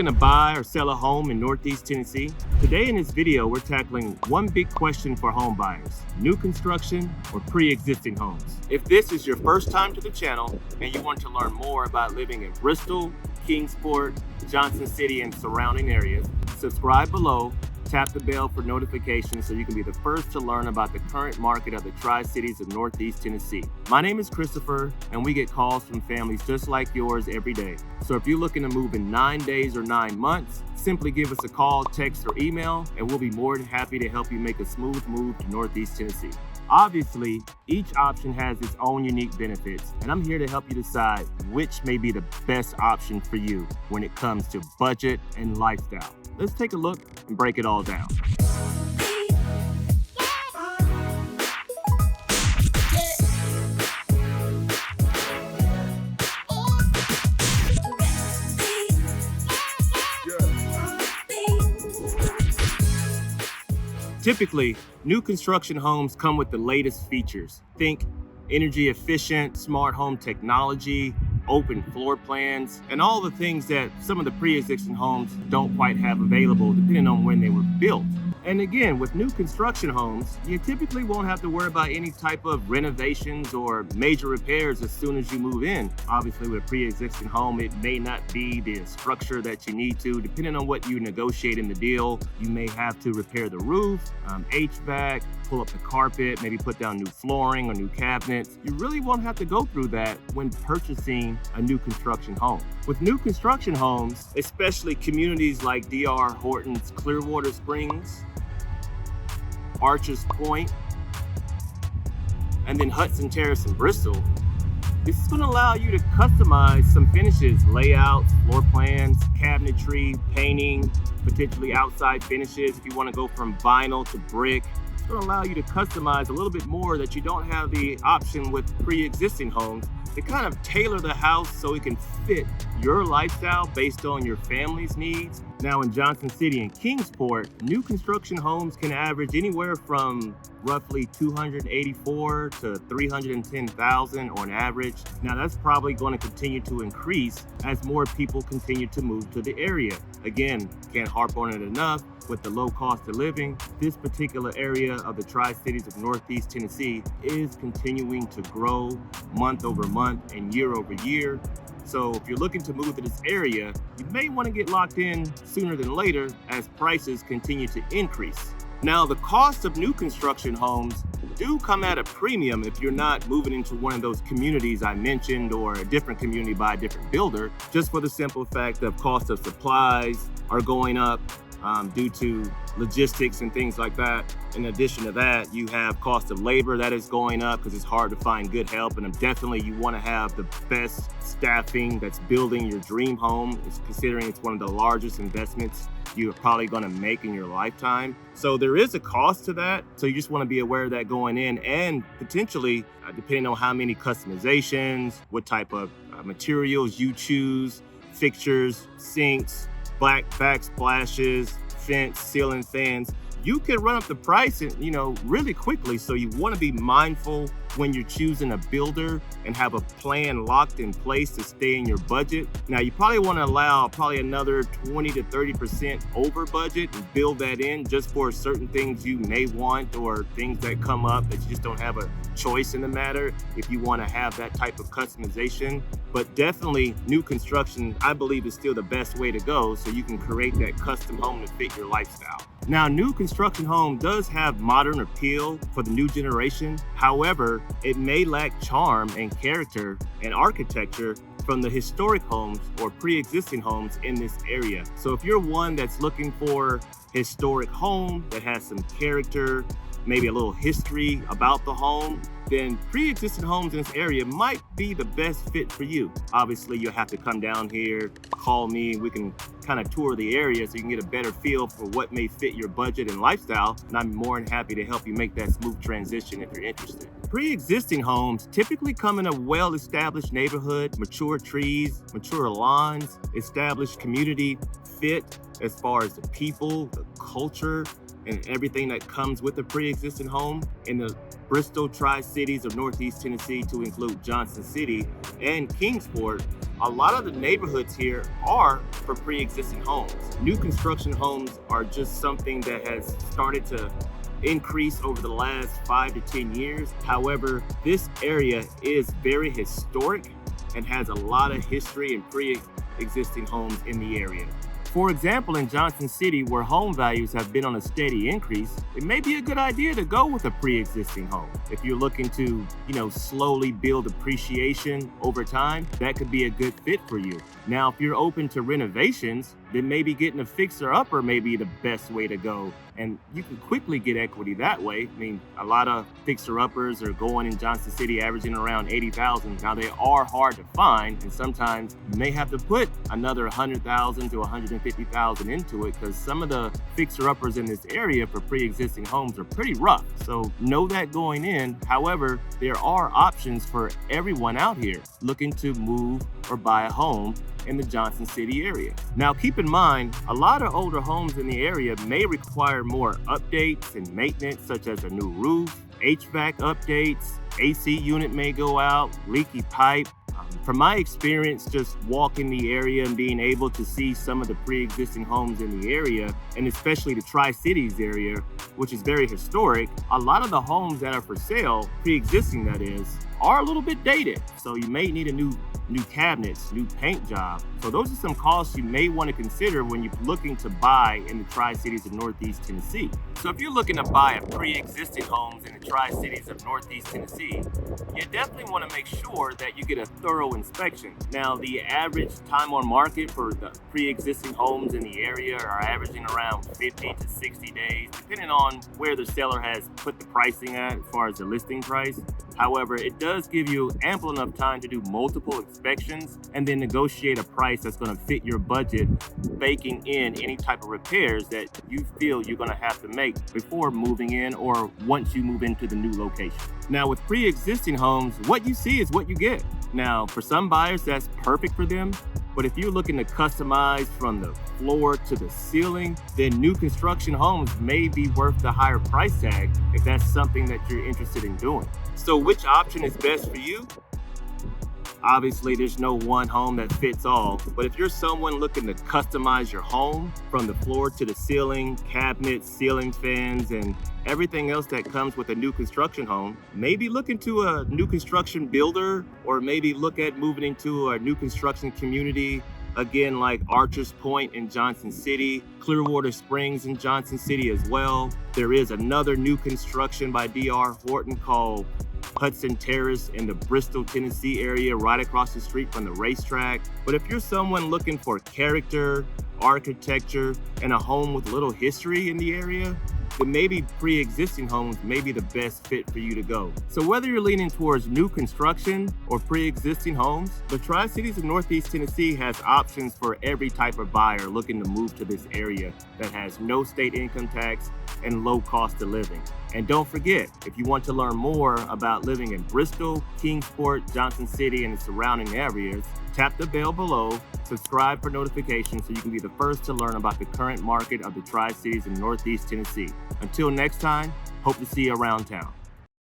looking to buy or sell a home in Northeast Tennessee? Today in this video, we're tackling one big question for home buyers: new construction or pre-existing homes? If this is your first time to the channel and you want to learn more about living in Bristol, Kingsport, Johnson City, and surrounding areas, subscribe below. Tap the bell for notifications so you can be the first to learn about the current market of the Tri-Cities of Northeast Tennessee. My name is Christopher, and we get calls from families just like yours every day. So if you're looking to move in 9 days or 9 months, simply give us a call, text, or email, and we'll be more than happy to help you make a smooth move to Northeast Tennessee. Obviously, each option has its own unique benefits, and I'm here to help you decide which may be the best option for you when it comes to budget and lifestyle. Let's take a look and break it all down. Typically, new construction homes come with the latest features. Think energy efficient, smart home technology, open floor plans, and all the things that some of the pre-existing homes don't quite have available depending on when they were built. And again, with new construction homes, you typically won't have to worry about any type of renovations or major repairs as soon as you move in. Obviously, with a pre-existing home, it may not be the structure that you need to. Depending on what you negotiate in the deal, you may have to repair the roof, HVAC, pull up the carpet, maybe put down new flooring or new cabinets. You really won't have to go through that when purchasing a new construction home. With new construction homes, especially communities like DR Horton's Clearwater Springs, Archers Point, and then Hudson Terrace in Bristol, this is going to allow you to customize some finishes, layouts, floor plans, cabinetry, painting, potentially outside finishes if you want to go from vinyl to brick. It's going to allow you to customize a little bit more that you don't have the option with pre-existing homes, to kind of tailor the house so it can fit your lifestyle based on your family's needs. Now in Johnson City and Kingsport, new construction homes can average anywhere from roughly $284,000 to $310,000 on average. Now that's probably going to continue to increase as more people continue to move to the area. Again, can't harp on it enough. With the low cost of living, this particular area of the Tri-Cities of Northeast Tennessee is continuing to grow month over month and year over year. So if you're looking to move to this area, you may want to get locked in sooner than later as prices continue to increase. Now, the cost of new construction homes do come at a premium if you're not moving into one of those communities I mentioned or a different community by a different builder, just for the simple fact that cost of supplies are going up due to logistics and things like that. In addition to that, you have cost of labor that is going up because it's hard to find good help, and definitely you want to have the best staffing that's building your dream home. It's considering it's one of the largest investments you're probably going to make in your lifetime. So there is a cost to that. So you just want to be aware of that going in, and potentially, depending on how many customizations, what type of materials you choose, fixtures, sinks, black backsplashes, fence, ceiling fans, you can run up the price and, really quickly. So you want to be mindful when you're choosing a builder and have a plan locked in place to stay in your budget. Now, you probably want to allow another 20 to 30% over budget and build that in just for certain things you may want or things that come up that you just don't have a choice in the matter if you want to have that type of customization. But definitely new construction, I believe, is still the best way to go so you can create that custom home to fit your lifestyle. Now, new construction home does have modern appeal for the new generation. However, it may lack charm and character and architecture from the historic homes or pre-existing homes in this area. So if you're one that's looking for historic home that has some character, maybe a little history about the home, then pre-existing homes in this area might be the best fit for you. Obviously, you'll have to come down here, call me, we can kind of tour the area so you can get a better feel for what may fit your budget and lifestyle. And I'm more than happy to help you make that smooth transition if you're interested. Pre-existing homes typically come in a well-established neighborhood, mature trees, mature lawns, established community fit as far as the people, the culture, and everything that comes with a pre-existing home. In the Bristol Tri-Cities of Northeast Tennessee, to include Johnson City and Kingsport, a lot of the neighborhoods here are for pre-existing homes. New construction homes are just something that has started to increase over the last 5 to 10 years. However, this area is very historic and has a lot of history and pre-existing homes in the area. For example, in Johnson City, where home values have been on a steady increase, it may be a good idea to go with a pre-existing home. If you're looking to, slowly build appreciation over time, that could be a good fit for you. Now, if you're open to renovations, then maybe getting a fixer-upper may be the best way to go. And you can quickly get equity that way. I mean, a lot of fixer-uppers are going in Johnson City averaging around $80,000. Now, they are hard to find, and sometimes you may have to put another $100,000 to $150,000 into it, because some of the fixer-uppers in this area for pre-existing homes are pretty rough. So know that going in. However, there are options for everyone out here looking to move or buy a home in the Johnson City area. Now, keep in mind, a lot of older homes in the area may require more updates and maintenance, such as a new roof, HVAC updates, AC unit may go out, leaky pipe. From my experience just walking the area and being able to see some of the pre-existing homes in the area, and especially the Tri-Cities area, which is very historic, a lot of the homes that are for sale, pre-existing that is, are a little bit dated. So you may need a new cabinets, new paint job. So those are some costs you may want to consider when you're looking to buy in the Tri-Cities of Northeast Tennessee. So if you're looking to buy a pre-existing homes in the Tri-Cities of Northeast Tennessee, you definitely want to make sure that you get a thorough inspection. Now, the average time on market for the pre-existing homes in the area are averaging around 50 to 60 days, depending on where the seller has put the pricing at as far as the listing price. However, it does give you ample enough time to do multiple inspections and then negotiate a price that's going to fit your budget, baking in any type of repairs that you feel you're going to have to make before moving in or once you move into the new location. Now, with pre-existing homes, what you see is what you get. Now, for some buyers, that's perfect for them. But if you're looking to customize from the floor to the ceiling, then new construction homes may be worth the higher price tag if that's something that you're interested in doing. So which option is best for you? Obviously, there's no one home that fits all, but if you're someone looking to customize your home from the floor to the ceiling, cabinets, ceiling fans, and everything else that comes with a new construction home, maybe look into a new construction builder, or maybe look at moving into a new construction community, again, like Archers Point in Johnson City, Clearwater Springs in Johnson City as well. There is another new construction by D.R. Horton called Hudson Terrace in the Bristol, Tennessee area, right across the street from the racetrack. But if you're someone looking for character, architecture, and a home with little history in the area, then maybe pre-existing homes may be the best fit for you to go. So whether you're leaning towards new construction or pre-existing homes, the Tri-Cities of Northeast Tennessee has options for every type of buyer looking to move to this area that has no state income tax and low cost of living. And don't forget, if you want to learn more about living in Bristol, Kingsport, Johnson City, and the surrounding areas, tap the bell below, subscribe for notifications so you can be the first to learn about the current market of the Tri-Cities in Northeast Tennessee. Until next time, hope to see you around town.